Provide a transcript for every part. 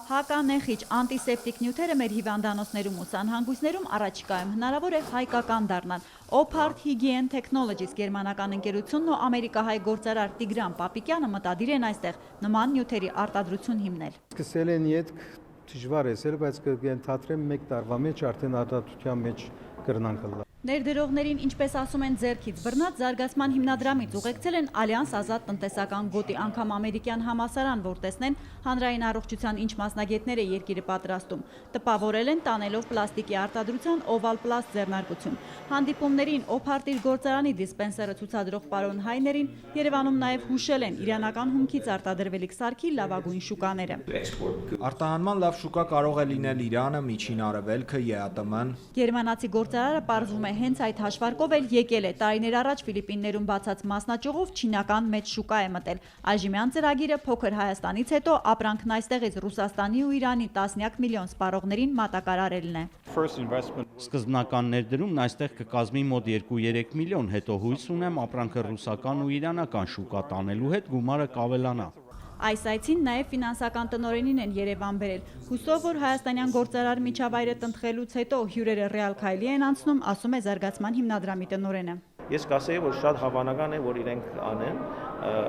Հականեխիչ անտիսեպտիկ նյութերը մեր հիվանդանոցներում ու սանհանգույցներում առաջիկայում հնարավոր է հայկական դառնան։ Opart Hygien Technologies գերմանական ընկերությունն ու ամերիկահայ գործարար Տիգրան Պապիկյանը մտադիր են այստեղ նման նյութերի արտադրություն հիմնել։ Սկսել են ետք դժվար է, բայց կընթացրեմ 1 տարվա մեջ արդեն արտադրության մեջ կրնան կլա։ Ներդրողներին, ինչպես ասում են, ձեռքից բռնած զարգացման հիմնադրամից ուղեկցել են Ալյանս ազատ տնտեսական գոտի, անգամ ամերիկյան համալսարան, որ տեսնեն հանրային առողջության ինչ մասնագետներ է երկիրը պատրաստում։ Տպավորել են տանելով պլաստիկի արտադրության Oval Plast ձեռնարկություն։ Հանդիպումներին Opart իր գործարանի դիսպենսերը ցուցադրող պարոն Հայներին Երևանում նաև հուշել են իրանական հումքից արտադրվելիք սարքի լավագույն շուկաները։ Արտահանման լավ շուկա կարող է լինել Իրանը, Միջին Արևելքը, ԵԱՏՄ-ն։ Գերմանացի գործարարը պարզվում է հենց այդ հաշվարկով էլ եկել է։ Տարիներ առաջ Ֆիլիպիններում բացած մասնաճյուղով չինական մեծ շուկա է մտել։ Այժմյան ծրագիրը փոքր Հայաստանից հետո ապրանքն այստեղից Ռուսաստանի ու Իրանի տասնյակ միլիոն սպառողներին մատակարարելն է։ Սկզբնական ներդրումն այստեղ կկազմի մոտ 2-3 միլիոն, հետո հույս ունեմ ապրանքը ռուսական ու իրանական շուկա տանելու հետ գումարը կավելանա։ Այս այցին նաև ֆինանսական տնօրենին են Երևան բերել։ Հուսով, որ հայաստանյան գործարար միջավայրը տնտղելուց հետո հյուրերը ռեալ քայլի են անցնում, ասում է զարգացման հիմնադրամի տնօրենը։ Ես կասեի, որ շատ հավանական է, որ իրենք անեն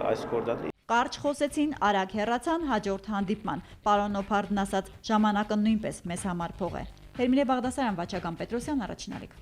այս գործը։ Կարճ խոսեցին, արագ հեռացան հաջորդ հանդիպման։ Պարոն Օփարդն ասաց, ժամանակը նույնպես մեզ համար փող է։ Հերմինե Բաղդասարյան, Վաչագան Պետրոսյան, Առաջին ալիք։